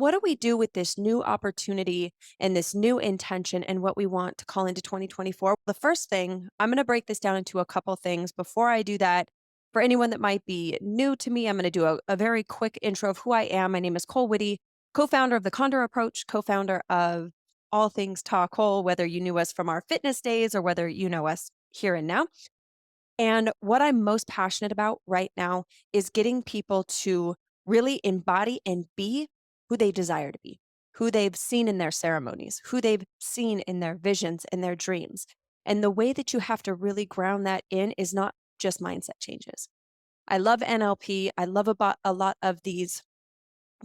what do we do with this new opportunity and this new intention and what we want to call into 2024? The first thing, I'm going to break this down into a couple things. Before I do that, for anyone that might be new to me, I'm going to do a very quick intro of who I am. My name is Kole Whitty, co-founder of the Condor Approach, co-founder of all things Ta Kole, whether you knew us from our fitness days or whether you know us here and now. And what I'm most passionate about right now is getting people to really embody and be who they desire to be, who they've seen in their ceremonies, who they've seen in their visions and their dreams. And the way that you have to really ground that in is not just mindset changes. I love NLP. I love about a lot of these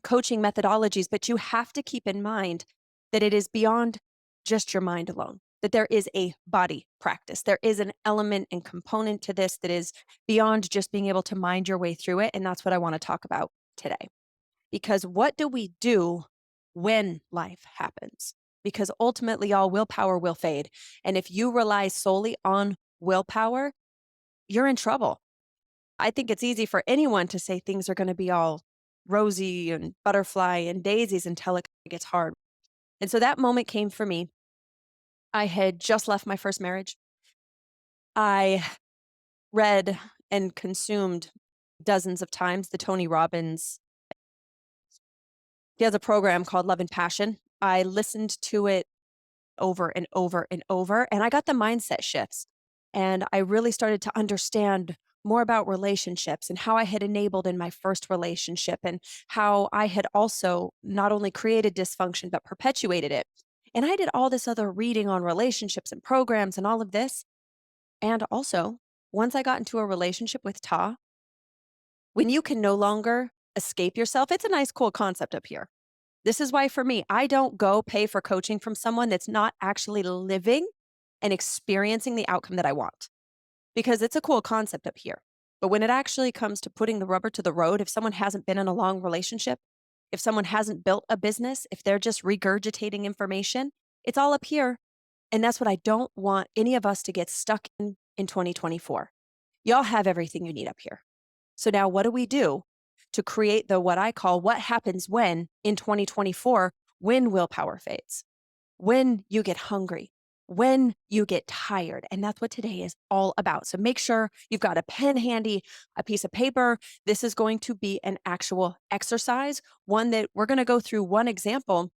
coaching methodologies, but you have to keep in mind that it is beyond just your mind alone, that there is a body practice. There is an element and component to this that is beyond just being able to mind your way through it. And that's what I want to talk about today. Because what do we do when life happens? Because ultimately, all willpower will fade. And if you rely solely on willpower, you're in trouble. I think it's easy for anyone to say things are going to be all rosy and butterfly and daisies until it gets hard. And so that moment came for me. I had just left my first marriage. I read and consumed dozens of times the Tony Robbins. He has a program called Love and Passion. I listened to it over and over and over, and I got the mindset shifts. And I really started to understand more about relationships and how I had enabled in my first relationship and how I had also not only created dysfunction, but perpetuated it. And I did all this other reading on relationships and programs and all of this. And also, once I got into a relationship with Ta, when you can no longer escape yourself, it's a nice, cool concept up here. This is why, for me, I don't go pay for coaching from someone that's not actually living and experiencing the outcome that I want, because it's a cool concept up here. But when it actually comes to putting the rubber to the road, if someone hasn't been in a long relationship, if someone hasn't built a business, if they're just regurgitating information, it's all up here. And that's what I don't want any of us to get stuck in 2024. Y'all have everything you need up here. So now what do we do to create the what I call what happens when in 2024 when willpower fades, when you get hungry, when you get tired? And that's what today is all about. So make sure you've got a pen handy, a piece of paper. This is going to be an actual exercise, one that we're going to go through one example.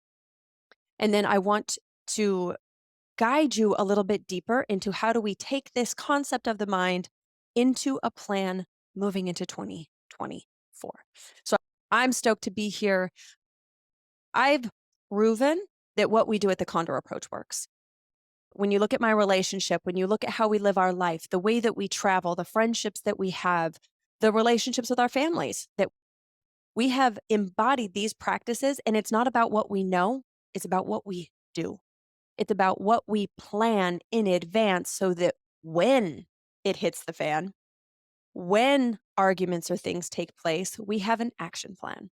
And then I want to guide you a little bit deeper into how do we take this concept of the mind into a plan moving into 2024. So I'm stoked to be here. I've proven that what we do at the Condor Approach works. When you look at my relationship, when you look at how we live our life, the way that we travel, the friendships that we have, the relationships with our families, that we have embodied these practices. And it's not about what we know, it's about what we do. It's about what we plan in advance so that when it hits the fan, when arguments or things take place, we have an action plan.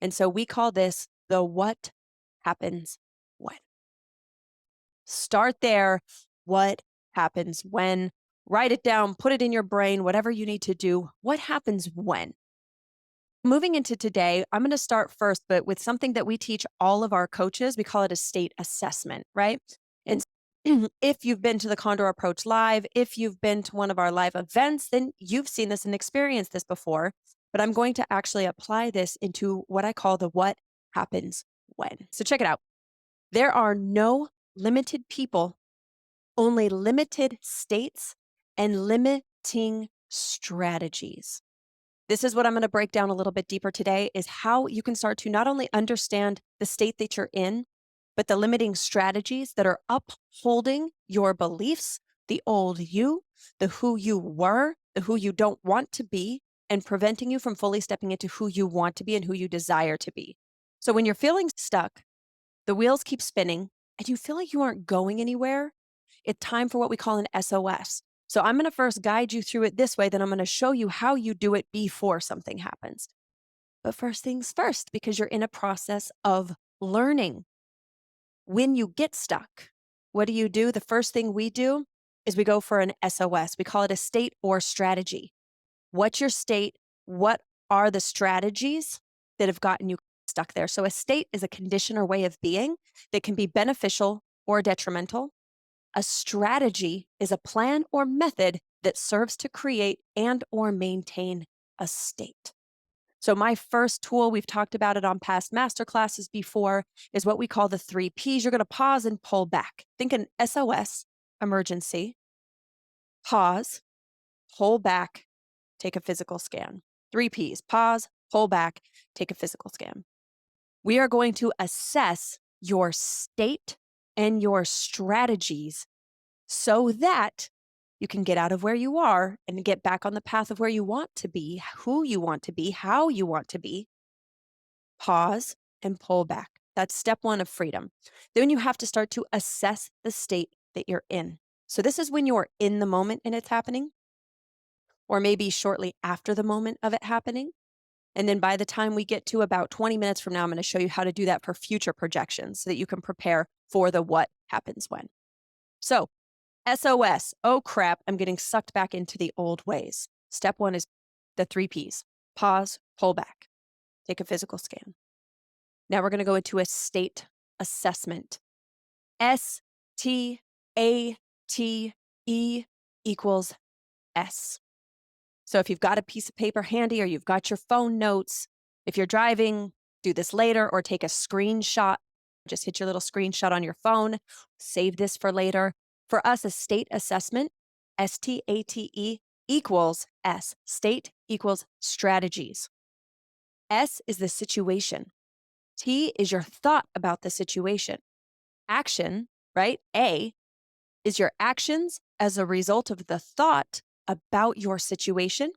And so we call this the what happens when. Start there. What happens when? Write it down, put it in your brain, whatever you need to do. What happens when? Moving into today, I'm going to start first, but with something that we teach all of our coaches. We call it a state assessment, right? And if you've been to the Condor Approach Live, if you've been to one of our live events, then you've seen this and experienced this before. But I'm going to actually apply this into what I call the what happens when. So check it out. There are no limited people, only limited states and limiting strategies. This is what I'm going to break down a little bit deeper today, is how you can start to not only understand the state that you're in, but the limiting strategies that are upholding your beliefs, the old you, the who you were, the who you don't want to be, and preventing you from fully stepping into who you want to be and who you desire to be. So when you're feeling stuck, the wheels keep spinning, and you feel like you aren't going anywhere, it's time for what we call an SOS. So I'm going to first guide you through it this way, then I'm going to show you how you do it before something happens. But first things first, because you're in a process of learning. When you get stuck, what do? The first thing we do is we go for an SOS. We call it a state or strategy. What's your state? What are the strategies that have gotten you stuck? stuck there. So a state is a condition or way of being that can be beneficial or detrimental. A strategy is a plan or method that serves to create and or maintain a state. So my first tool, we've talked about it on past masterclasses before, is what we call the 3 Ps. You're going to pause and pull back. Think an SOS, emergency, pause, pull back, take a physical scan. 3 Ps, pause, pull back, take a physical scan. We are going to assess your state and your strategies so that you can get out of where you are and get back on the path of where you want to be, who you want to be, how you want to be. Pause and pull back. That's step 1 of freedom. Then you have to start to assess the state that you're in. So this is when you're in the moment and it's happening, or maybe shortly after the moment of it happening. And then by the time we get to about 20 minutes from now, I'm going to show you how to do that for future projections so that you can prepare for the what happens when. So SOS, oh crap, I'm getting sucked back into the old ways. Step 1 is the 3 Ps. Pause, pull back, take a physical scan. Now we're going to go into a state assessment. STATE equals S. So if you've got a piece of paper handy or you've got your phone notes, if you're driving, do this later or take a screenshot. Just hit your little screenshot on your phone. Save this for later. For us, a state assessment, STATE equals S. State equals strategies. S is the situation. T is your thought about the situation. Action, right? A is your actions as a result of the thought about your situation.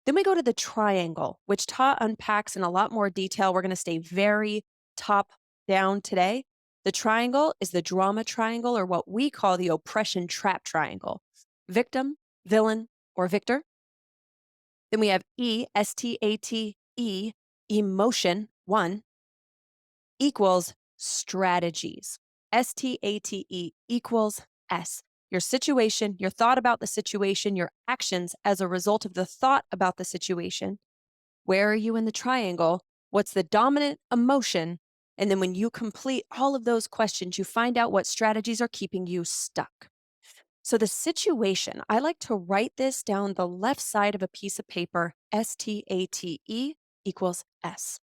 Then we go to the triangle, which Ta unpacks in a lot more detail. We're going to stay very top down today. The triangle is the drama triangle, or what we call the oppression trap triangle. Victim, villain, or victor. Then we have E, STATE, emotion, 1, equals strategies. STATE equals S. Your situation, your thought about the situation, your actions as a result of the thought about the situation. Where are you in the triangle? What's the dominant emotion? And then when you complete all of those questions, you find out what strategies are keeping you stuck. So the situation, I like to write this down the left side of a piece of paper, STATE equals S.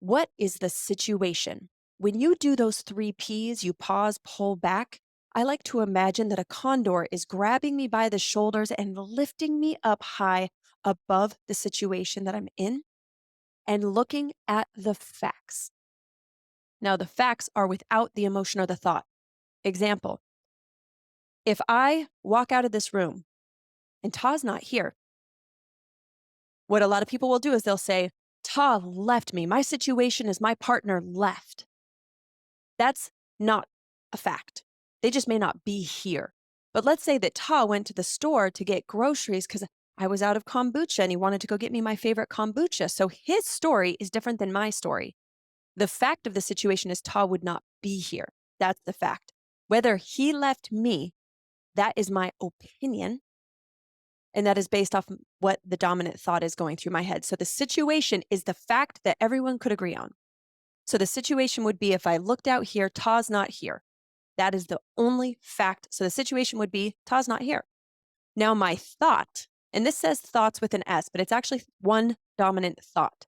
What is the situation? When you do those 3 Ps, you pause, pull back. I like to imagine that a condor is grabbing me by the shoulders and lifting me up high above the situation that I'm in and looking at the facts. Now, the facts are without the emotion or the thought. Example, if I walk out of this room and Ta's not here, what a lot of people will do is they'll say, Ta left me. My situation is my partner left. That's not a fact. They just may not be here. But let's say that Ta went to the store to get groceries because I was out of kombucha and he wanted to go get me my favorite kombucha. So his story is different than my story. The fact of the situation is Ta would not be here. That's the fact. Whether he left me, that is my opinion. And that is based off what the dominant thought is going through my head. So the situation is the fact that everyone could agree on. So the situation would be if I looked out here, Ta's not here. That is the only fact. So the situation would be Ta's not here. Now my thought, and this says thoughts with an S, but it's actually one dominant thought.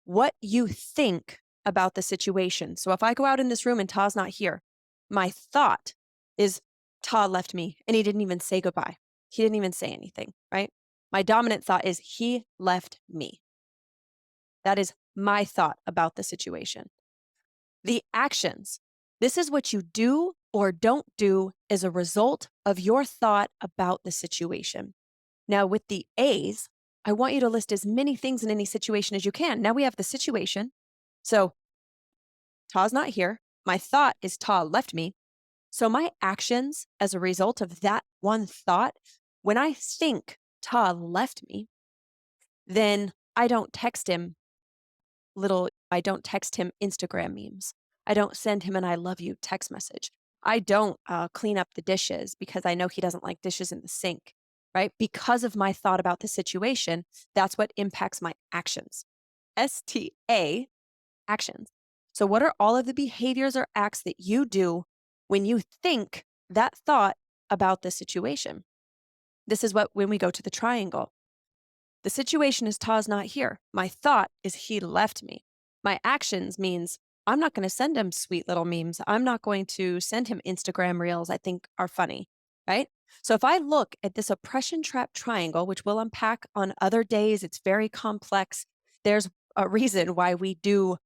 What you think about the situation. So if I go out in this room and Ta's not here, my thought is Ta left me and he didn't even say goodbye. He didn't even say anything, right? My dominant thought is he left me. That is my thought about the situation. The actions. This is what you do or don't do as a result of your thought about the situation. Now, with the A's, I want you to list as many things in any situation as you can. Now we have the situation. So, Ta's not here. My thought is Ta left me. So, my actions as a result of that one thought, when I think Ta left me, then I don't text him I don't text him Instagram memes. I don't send him an I love you text message. I don't clean up the dishes because I know he doesn't like dishes in the sink, right? Because of my thought about the situation, that's what impacts my actions. STA, actions. So, what are all of the behaviors or acts that you do when you think that thought about the situation? This is what when we go to the triangle. The situation is Ta's not here. My thought is he left me. My actions means I'm not going to send him sweet little memes. I'm not going to send him Instagram reels I think are funny, right? So if I look at this oppression trap triangle, which we'll unpack on other days, it's very complex. There's a reason why we do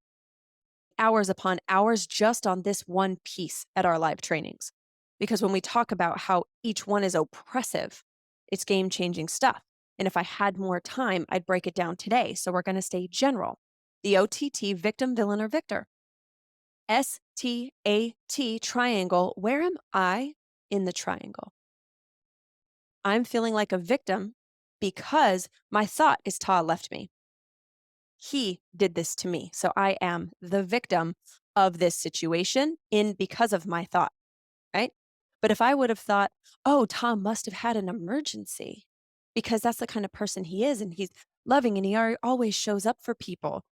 hours upon hours just on this one piece at our live trainings. Because when we talk about how each one is oppressive, it's game changing stuff. And if I had more time, I'd break it down today. So we're going to stay general. The OTT, victim, villain, or victor. STAT triangle. Where am I in the triangle? I'm feeling like a victim because my thought is Ta left me. He did this to me. So I am the victim of this situation in because of my thought, right? But if I would have thought, oh, Tom must have had an emergency because that's the kind of person he is and he's loving and he always shows up for people,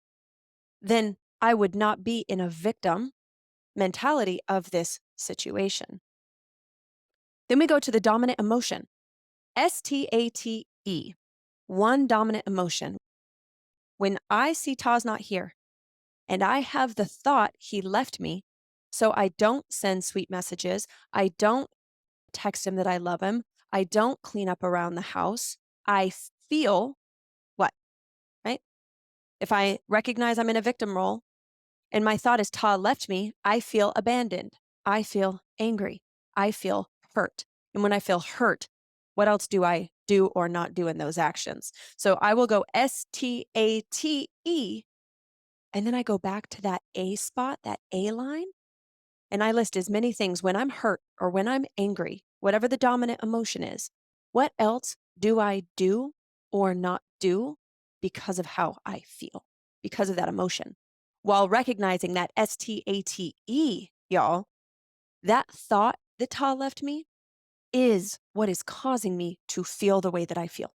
then I would not be in a victim mentality of this situation. Then we go to the dominant emotion. STATE, one dominant emotion. When I see Ta's not here, and I have the thought he left me, so I don't send sweet messages. I don't text him that I love him. I don't clean up around the house. I feel what, right? If I recognize I'm in a victim role and my thought is Ta left me, I feel abandoned. I feel angry. I feel hurt. And when I feel hurt, what else do I do or not do in those actions? So I will go STATE, and then I go back to that A spot, that A line, and I list as many things when I'm hurt or when I'm angry, whatever the dominant emotion is. What else do I do or not do because of how I feel, because of that emotion? While recognizing that STATE, y'all, that thought that Ta left me is what is causing me to feel the way that I feel.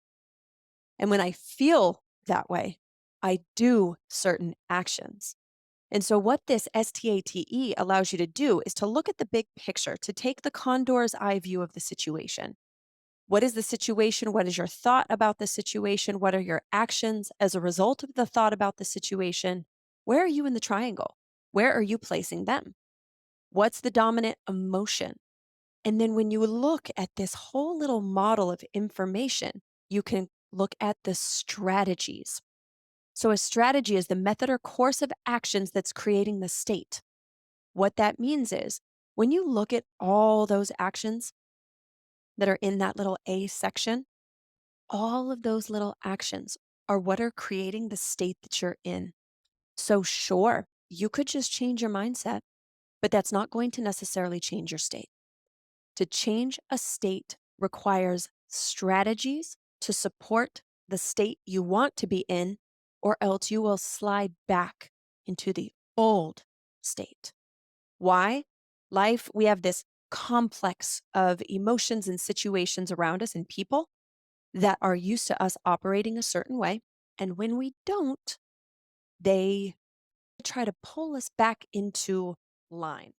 And when I feel that way, I do certain actions. And so, what this STATE allows you to do is to look at the big picture, to take the condor's eye view of the situation. What is the situation? What is your thought about the situation? What are your actions as a result of the thought about the situation? Where are you in the triangle? Where are you placing them? What's the dominant emotion? And then when you look at this whole little model of information, you can look at the strategies. So, a strategy is the method or course of actions that's creating the state. What that means is when you look at all those actions that are in that little A section, all of those little actions are what are creating the state that you're in. So, sure, you could just change your mindset, but that's not going to necessarily change your state. To change a state requires strategies to support the state you want to be in, or else you will slide back into the old state. Why? Life, we have this complex of emotions and situations around us and people that are used to us operating a certain way. And when we don't, they try to pull us back into line.